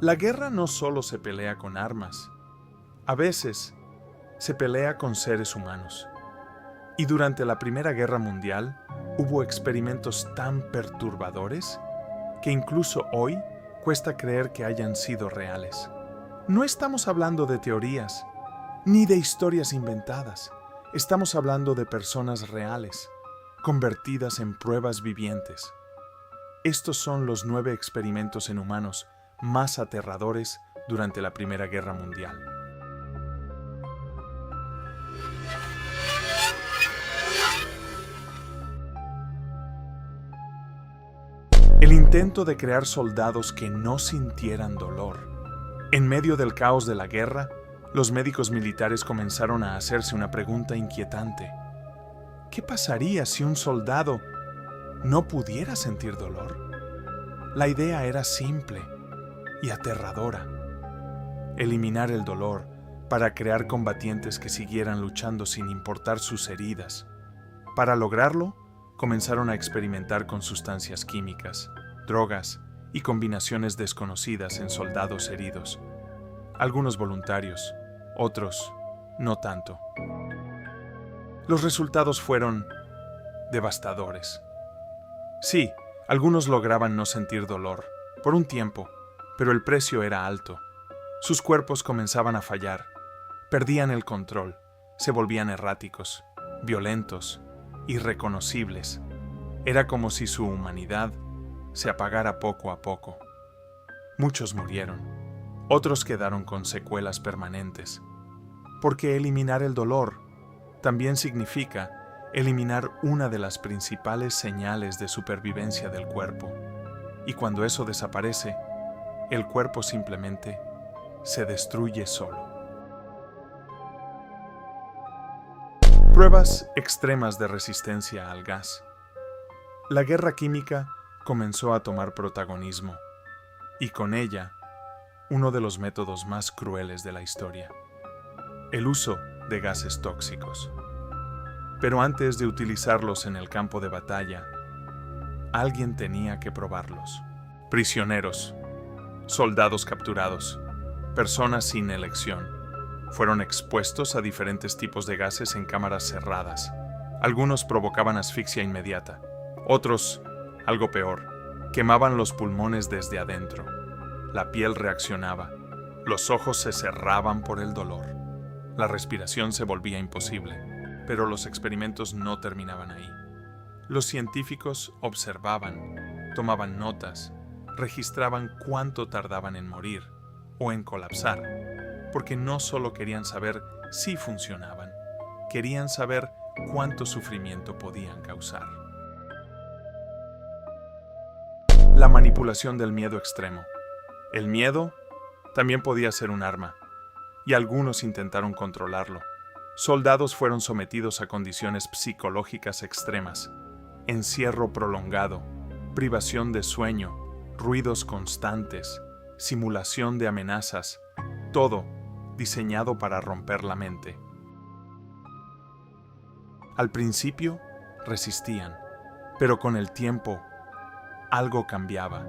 La guerra no solo se pelea con armas, a veces se pelea con seres humanos. Y durante la Primera Guerra Mundial hubo experimentos tan perturbadores que incluso hoy cuesta creer que hayan sido reales. No estamos hablando de teorías, ni de historias inventadas. Estamos hablando de personas reales, convertidas en pruebas vivientes. Estos son los 9 experimentos en humanos más aterradores durante la Primera Guerra Mundial. El intento de crear soldados que no sintieran dolor. En medio del caos de la guerra, los médicos militares comenzaron a hacerse una pregunta inquietante. ¿Qué pasaría si un soldado no pudiera sentir dolor? La idea era simple y aterradora. Eliminar el dolor para crear combatientes que siguieran luchando sin importar sus heridas. Para lograrlo, comenzaron a experimentar con sustancias químicas, drogas y combinaciones desconocidas en soldados heridos. Algunos voluntarios, otros no tanto. Los resultados fueron devastadores. Sí, algunos lograban no sentir dolor, por un tiempo, pero el precio era alto. Sus cuerpos comenzaban a fallar, perdían el control, se volvían erráticos, violentos, irreconocibles. Era como si su humanidad se apagara poco a poco. Muchos murieron, otros quedaron con secuelas permanentes, porque eliminar el dolor también significa eliminar una de las principales señales de supervivencia del cuerpo. Y cuando eso desaparece, el cuerpo simplemente se destruye solo. Pruebas extremas de resistencia al gas. La guerra química comenzó a tomar protagonismo, y con ella, uno de los métodos más crueles de la historia: el uso de gases tóxicos. Pero antes de utilizarlos en el campo de batalla, alguien tenía que probarlos. Prisioneros, soldados capturados, personas sin elección, fueron expuestos a diferentes tipos de gases en cámaras cerradas. Algunos provocaban asfixia inmediata, otros, algo peor, quemaban los pulmones desde adentro. La piel reaccionaba, los ojos se cerraban por el dolor. La respiración se volvía imposible, pero los experimentos no terminaban ahí. Los científicos observaban, tomaban notas, registraban cuánto tardaban en morir o en colapsar, porque no solo querían saber si funcionaban, querían saber cuánto sufrimiento podían causar. La manipulación del miedo extremo. El miedo también podía ser un arma, y algunos intentaron controlarlo. Soldados fueron sometidos a condiciones psicológicas extremas, encierro prolongado, privación de sueño, ruidos constantes, simulación de amenazas, todo diseñado para romper la mente. Al principio resistían, pero con el tiempo algo cambiaba.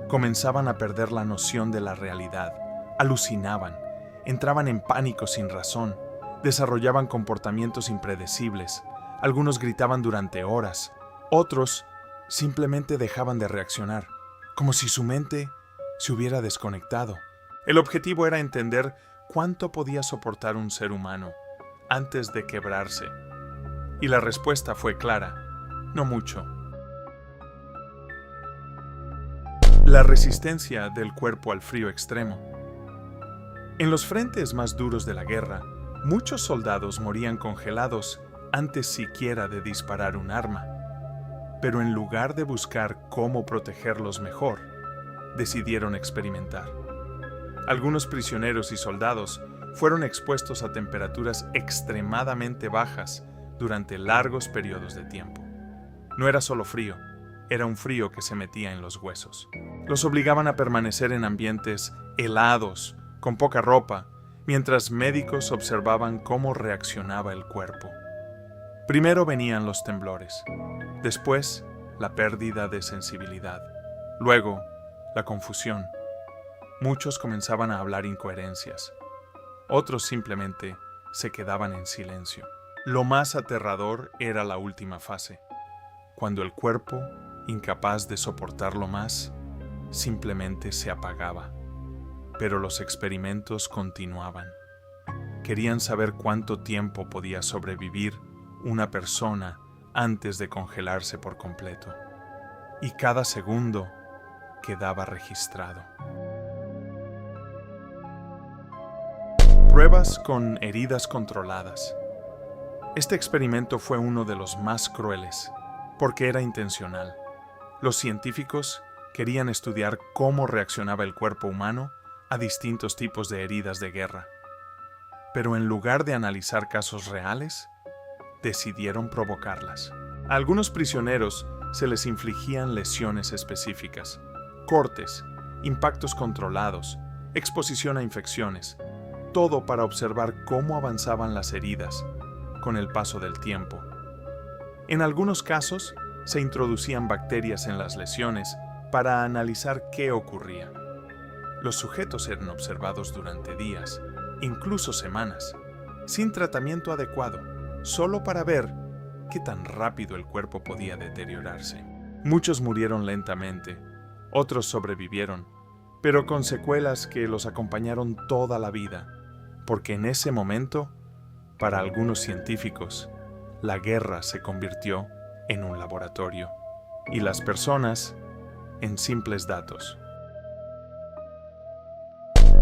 Comenzaban a perder la noción de la realidad, alucinaban, entraban en pánico sin razón, desarrollaban comportamientos impredecibles. Algunos gritaban durante horas, otros simplemente dejaban de reaccionar, como si su mente se hubiera desconectado. El objetivo era entender cuánto podía soportar un ser humano antes de quebrarse. Y la respuesta fue clara: no mucho. La resistencia del cuerpo al frío extremo. En los frentes más duros de la guerra, muchos soldados morían congelados antes siquiera de disparar un arma. Pero en lugar de buscar cómo protegerlos mejor, decidieron experimentar. Algunos prisioneros y soldados fueron expuestos a temperaturas extremadamente bajas durante largos periodos de tiempo. No era solo frío, era un frío que se metía en los huesos. Los obligaban a permanecer en ambientes helados, con poca ropa, mientras médicos observaban cómo reaccionaba el cuerpo. Primero venían los temblores, después la pérdida de sensibilidad, luego la confusión. Muchos comenzaban a hablar incoherencias. Otros simplemente se quedaban en silencio. Lo más aterrador era la última fase, cuando el cuerpo, incapaz de soportarlo más, simplemente se apagaba. Pero los experimentos continuaban. Querían saber cuánto tiempo podía sobrevivir una persona antes de congelarse por completo. Y cada segundo quedaba registrado. Pruebas con heridas controladas. Este experimento fue uno de los más crueles, porque era intencional. Los científicos querían estudiar cómo reaccionaba el cuerpo humano a distintos tipos de heridas de guerra. Pero en lugar de analizar casos reales, decidieron provocarlas. A algunos prisioneros se les infligían lesiones específicas, cortes, impactos controlados, exposición a infecciones, todo para observar cómo avanzaban las heridas con el paso del tiempo. En algunos casos, se introducían bacterias en las lesiones para analizar qué ocurría. Los sujetos eran observados durante días, incluso semanas, sin tratamiento adecuado, solo para ver qué tan rápido el cuerpo podía deteriorarse. Muchos murieron lentamente, otros sobrevivieron, pero con secuelas que los acompañaron toda la vida, porque en ese momento, para algunos científicos, la guerra se convirtió en un laboratorio y las personas en simples datos.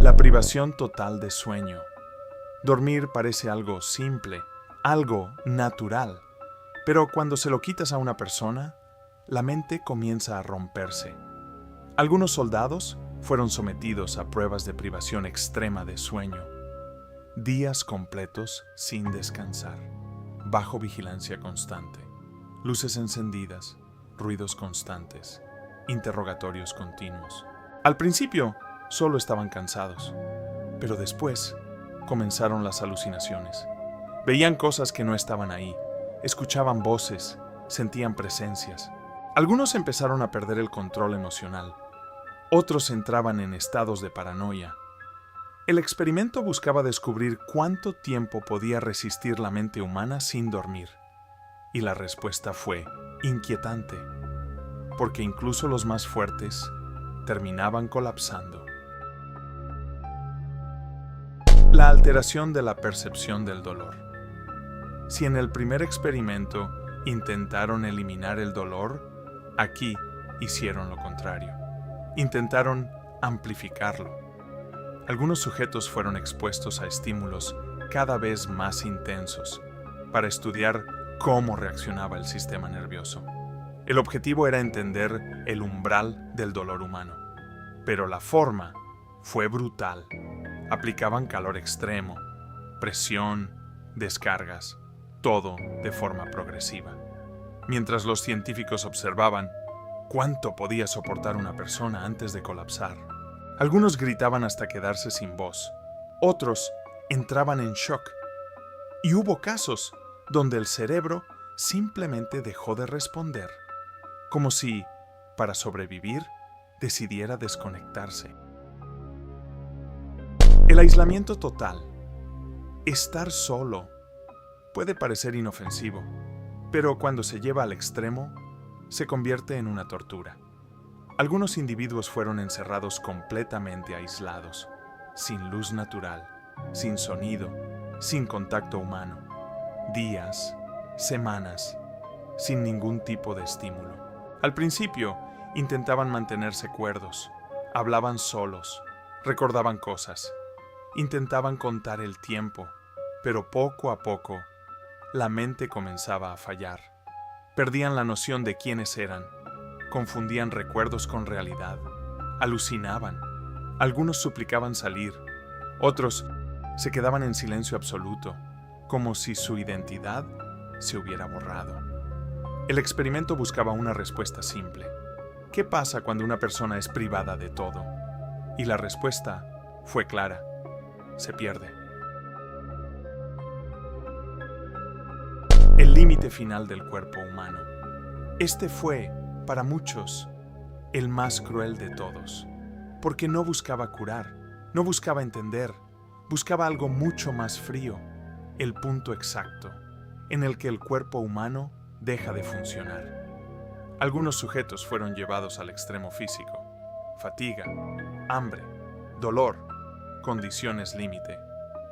La privación total de sueño. Dormir parece algo simple, algo natural, pero cuando se lo quitas a una persona, la mente comienza a romperse. Algunos soldados fueron sometidos a pruebas de privación extrema de sueño. Días completos sin descansar, bajo vigilancia constante, luces encendidas, ruidos constantes, interrogatorios continuos. Al principio, solo estaban cansados, pero después comenzaron las alucinaciones. Veían cosas que no estaban ahí, escuchaban voces, sentían presencias. Algunos empezaron a perder el control emocional, otros entraban en estados de paranoia. El experimento buscaba descubrir cuánto tiempo podía resistir la mente humana sin dormir. Y la respuesta fue inquietante, porque incluso los más fuertes terminaban colapsando. La alteración de la percepción del dolor. Si en el primer experimento intentaron eliminar el dolor, aquí hicieron lo contrario. Intentaron amplificarlo. Algunos sujetos fueron expuestos a estímulos cada vez más intensos para estudiar cómo reaccionaba el sistema nervioso. El objetivo era entender el umbral del dolor humano, pero la forma fue brutal. Aplicaban calor extremo, presión, descargas, todo de forma progresiva. Mientras los científicos observaban cuánto podía soportar una persona antes de colapsar. Algunos gritaban hasta quedarse sin voz, otros entraban en shock. Y hubo casos donde el cerebro simplemente dejó de responder, como si, para sobrevivir, decidiera desconectarse. El aislamiento total. Estar solo puede parecer inofensivo, pero cuando se lleva al extremo, se convierte en una tortura. Algunos individuos fueron encerrados completamente aislados, sin luz natural, sin sonido, sin contacto humano, días, semanas, sin ningún tipo de estímulo. Al principio, intentaban mantenerse cuerdos, hablaban solos, recordaban cosas, intentaban contar el tiempo, pero poco a poco, la mente comenzaba a fallar. Perdían la noción de quiénes eran, confundían recuerdos con realidad, alucinaban. Algunos suplicaban salir, otros se quedaban en silencio absoluto, como si su identidad se hubiera borrado. El experimento buscaba una respuesta simple. ¿Qué pasa cuando una persona es privada de todo? Y la respuesta fue clara: se pierde. El límite final del cuerpo humano. Este fue, para muchos, el más cruel de todos. porque no buscaba curar, no buscaba entender, buscaba algo mucho más frío, el punto exacto, en el que el cuerpo humano deja de funcionar. Algunos sujetos fueron llevados al extremo físico: fatiga, hambre, dolor, condiciones límite,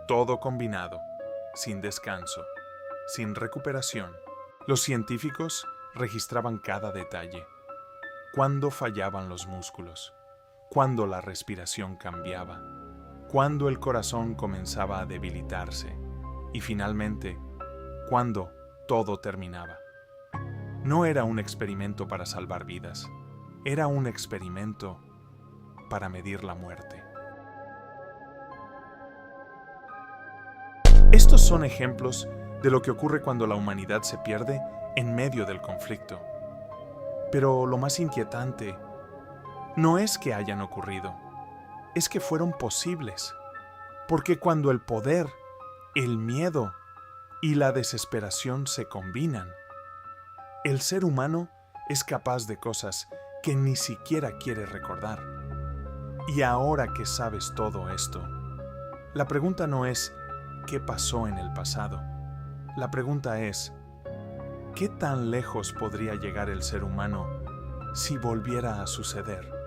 todo combinado, sin descanso, sin recuperación. Los científicos registraban cada detalle: cuándo fallaban los músculos, cuándo la respiración cambiaba, cuándo el corazón comenzaba a debilitarse y finalmente, cuándo todo terminaba. No era un experimento para salvar vidas, era un experimento para medir la muerte. Estos son ejemplos de lo que ocurre cuando la humanidad se pierde en medio del conflicto. Pero lo más inquietante no es que hayan ocurrido, es que fueron posibles. Porque cuando el poder, el miedo y la desesperación se combinan, el ser humano es capaz de cosas que ni siquiera quiere recordar. Y ahora que sabes todo esto, la pregunta no es ¿qué pasó en el pasado? La pregunta es ¿qué tan lejos podría llegar el ser humano si volviera a suceder?